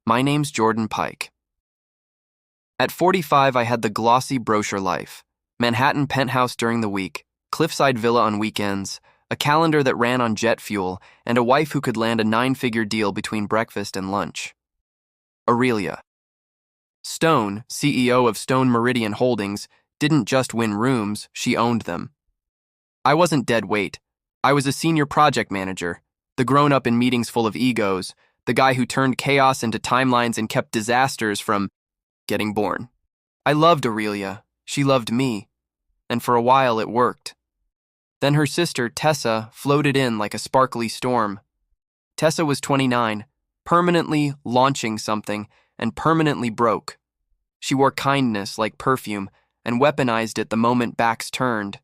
My name's Jordan Pike. At 45, I had the glossy brochure life. Manhattan penthouse during the week, cliffside villa on weekends, a calendar that ran on jet fuel, and a wife who could land a 9-figure deal between breakfast and lunch. Aurelia. Stone, CEO of Stone Meridian Holdings, didn't just win rooms, she owned them. I wasn't dead weight. I was a senior project manager, the grown-up in meetings full of egos, the guy who turned chaos into timelines and kept disasters from getting born. I loved Aurelia. She loved me. And for a while it worked. Then her sister, Tessa, floated in like a sparkly storm. Tessa was 29, permanently launching something, and permanently broke. She wore kindness like perfume and weaponized it the moment backs turned.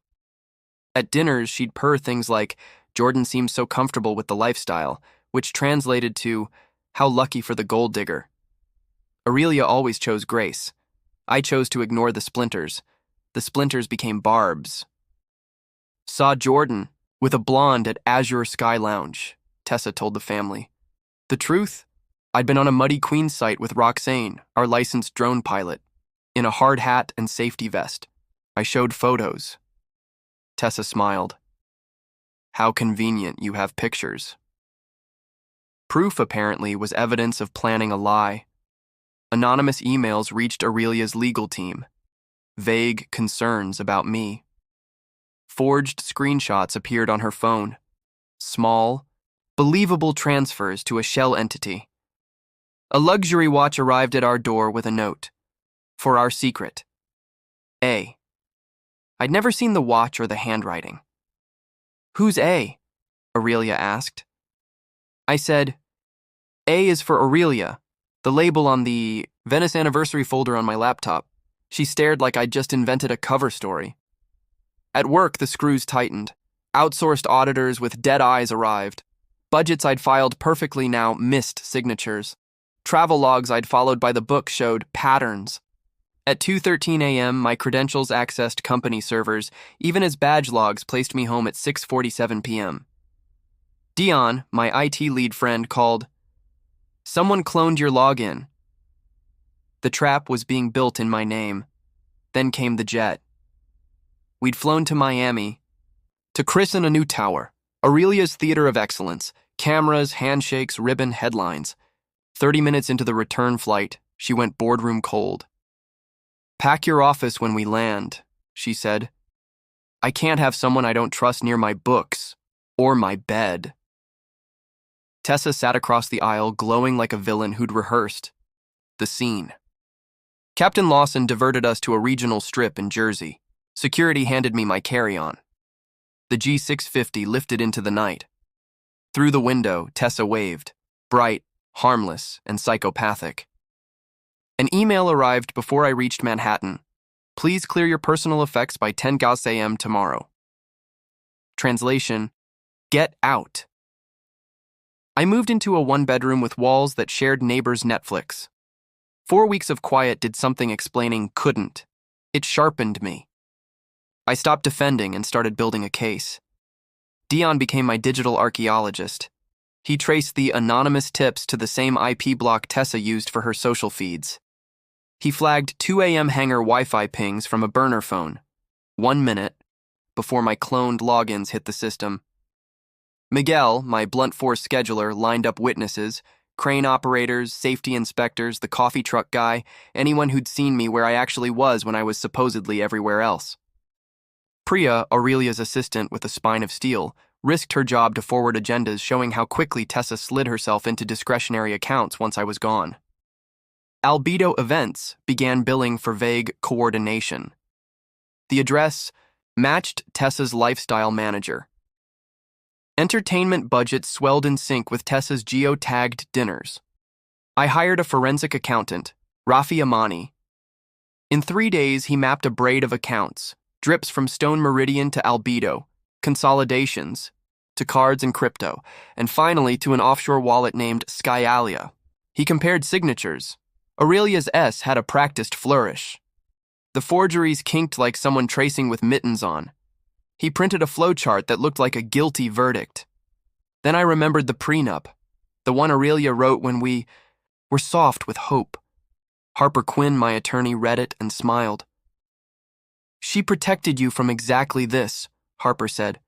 At dinners, she'd purr things like, "Jordan seems so comfortable with the lifestyle," which translated to, "How lucky for the gold digger." Aurelia always chose grace. I chose to ignore the splinters. The splinters became barbs. "Saw Jordan with a blonde at Azure Sky Lounge," Tessa told the family. The truth? I'd been on a Muddy Queen site with Roxane, our licensed drone pilot, in a hard hat and safety vest. I showed photos. Tessa smiled. "How convenient you have pictures." Proof, apparently, was evidence of planning a lie. Anonymous emails reached Aurelia's legal team. Vague concerns about me. Forged screenshots appeared on her phone. Small, believable transfers to a shell entity. A luxury watch arrived at our door with a note. For our secret. A. I'd never seen the watch or the handwriting. "Who's A?" Aurelia asked. I said, "A is for Aurelia," the label on the Venice anniversary folder on my laptop. She stared like I'd just invented a cover story. At work, the screws tightened. Outsourced auditors with dead eyes arrived. Budgets I'd filed perfectly now missed signatures. Travel logs I'd followed by the book showed patterns. At 2:13 a.m., my credentials accessed company servers, even as badge logs placed me home at 6:47 p.m. Dion, my IT lead friend, called. "Someone cloned your login." The trap was being built in my name. Then came the jet. We'd flown to Miami to christen a new tower, Aurelia's Theater of Excellence, cameras, handshakes, ribbon, headlines. 30 minutes into the return flight, she went boardroom cold. "Pack your office when we land," she said. "I can't have someone I don't trust near my books or my bed." Tessa sat across the aisle, glowing like a villain who'd rehearsed the scene. Captain Lawson diverted us to a regional strip in Jersey. Security handed me my carry-on. The G650 lifted into the night. Through the window, Tessa waved, bright, harmless, and psychopathic. An email arrived before I reached Manhattan. "Please clear your personal effects by 10 a.m. tomorrow." Translation: Get out. I moved into a one-bedroom with walls that shared neighbors' Netflix. 4 weeks of quiet did something explaining couldn't. It sharpened me. I stopped defending and started building a case. Dion became my digital archaeologist. He traced the anonymous tips to the same IP block Tessa used for her social feeds. He flagged 2 a.m. hangar Wi-Fi pings from a burner phone. 1 minute before my cloned logins hit the system. Miguel, my blunt force scheduler, lined up witnesses, crane operators, safety inspectors, the coffee truck guy, anyone who'd seen me where I actually was when I was supposedly everywhere else. Priya, Aurelia's assistant with a spine of steel, risked her job to forward agendas showing how quickly Tessa slid herself into discretionary accounts once I was gone. Albedo Events began billing for vague coordination. The address matched Tessa's lifestyle manager. Entertainment budgets swelled in sync with Tessa's geo-tagged dinners. I hired a forensic accountant, Rafi Amani. In 3 days, he mapped a braid of accounts, drips from Stone Meridian to Albedo, consolidations, to cards and crypto, and finally to an offshore wallet named Skyalia. He compared signatures. Aurelia's S had a practiced flourish. The forgeries kinked like someone tracing with mittens on. He printed a flowchart that looked like a guilty verdict. Then I remembered the prenup, the one Aurelia wrote when we were soft with hope. Harper Quinn, my attorney, read it and smiled. "She protected you from exactly this," Harper said.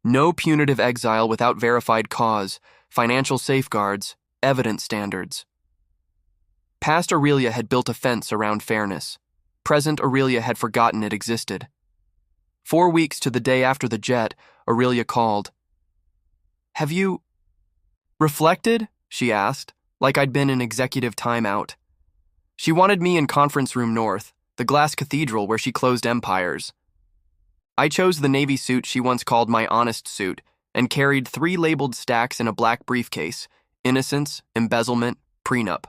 "No punitive exile without verified cause, financial safeguards, evidence standards." Past Aurelia had built a fence around fairness. Present Aurelia had forgotten it existed. 4 weeks to the day after the jet, Aurelia called. "Have you reflected?" she asked, like I'd been in executive timeout. She wanted me in Conference Room North, the glass cathedral where she closed empires. I chose the navy suit she once called my honest suit and carried 3 labeled stacks in a black briefcase: innocence, embezzlement, prenup.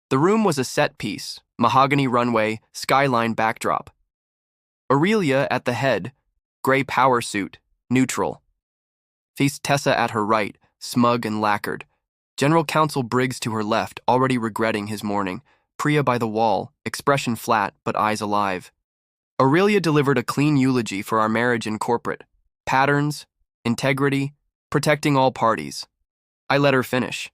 The room was a set piece, mahogany runway, skyline backdrop. Aurelia at the head, gray power suit, neutral. Faced Tessa at her right, smug and lacquered. General Counsel Briggs to her left, already regretting his morning. Priya by the wall, expression flat but eyes alive. Aurelia delivered a clean eulogy for our marriage in corporate. Patterns, integrity, protecting all parties. I let her finish.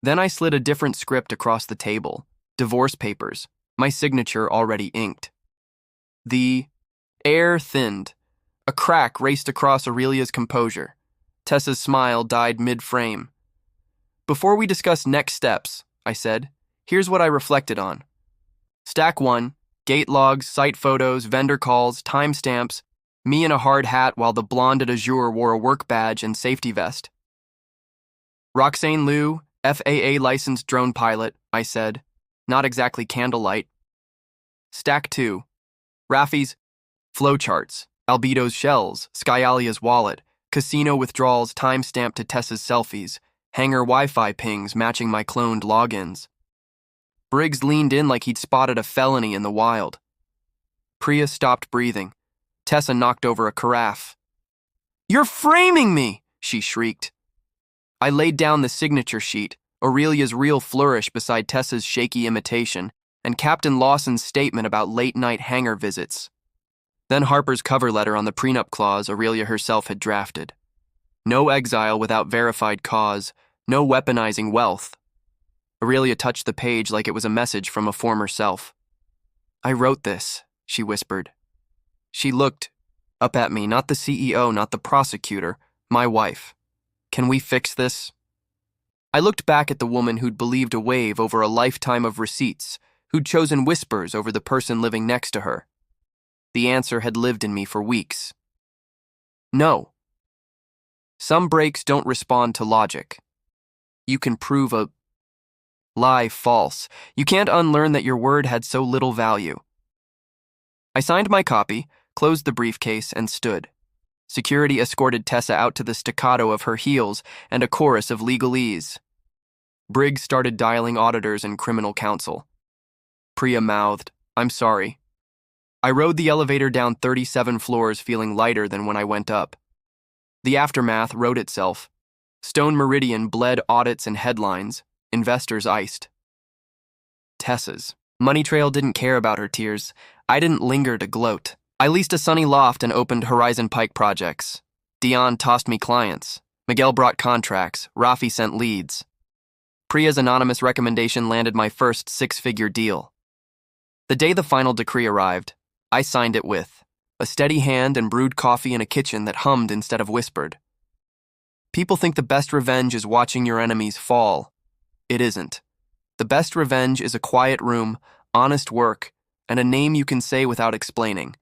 Then I slid a different script across the table. Divorce papers, my signature already inked. The air thinned. A crack raced across Aurelia's composure. Tessa's smile died mid-frame. "Before we discuss next steps," I said, "here's what I reflected on. Stack 1, gate logs, site photos, vendor calls, timestamps, me in a hard hat while the blonde at Azure wore a work badge and safety vest. Roxane Liu, FAA licensed drone pilot," I said, not exactly candlelight. Stack 2, Rafi's flowcharts, Albedo's shells, Skyalia's wallet, casino withdrawals time-stamped to Tessa's selfies, hangar Wi-Fi pings matching my cloned logins. Briggs leaned in like he'd spotted a felony in the wild. Priya stopped breathing. Tessa knocked over a carafe. "You're framing me!" she shrieked. I laid down the signature sheet, Aurelia's real flourish beside Tessa's shaky imitation, and Captain Lawson's statement about late-night hangar visits. Then Harper's cover letter on the prenup clause Aurelia herself had drafted. No exile without verified cause, no weaponizing wealth. Aurelia touched the page like it was a message from a former self. "I wrote this," she whispered. She looked up at me, not the CEO, not the prosecutor, my wife. "Can we fix this?" I looked back at the woman who'd believed a wave over a lifetime of receipts, who'd chosen whispers over the person living next to her. The answer had lived in me for weeks. No. Some breaks don't respond to logic. You can prove a lie false. You can't unlearn that your word had so little value. I signed my copy, closed the briefcase, and stood. Security escorted Tessa out to the staccato of her heels and a chorus of legalese. Briggs started dialing auditors and criminal counsel. Priya mouthed, "I'm sorry." I rode the elevator down 37 floors feeling lighter than when I went up. The aftermath wrote itself. Stone Meridian bled audits and headlines. Investors iced. Tessa's money trail didn't care about her tears. I didn't linger to gloat. I leased a sunny loft and opened Horizon Pike projects. Dion tossed me clients. Miguel brought contracts. Rafi sent leads. Priya's anonymous recommendation landed my first 6-figure deal. The day the final decree arrived, I signed it with a steady hand and brewed coffee in a kitchen that hummed instead of whispered. People think the best revenge is watching your enemies fall. It isn't. The best revenge is a quiet room, honest work, and a name you can say without explaining.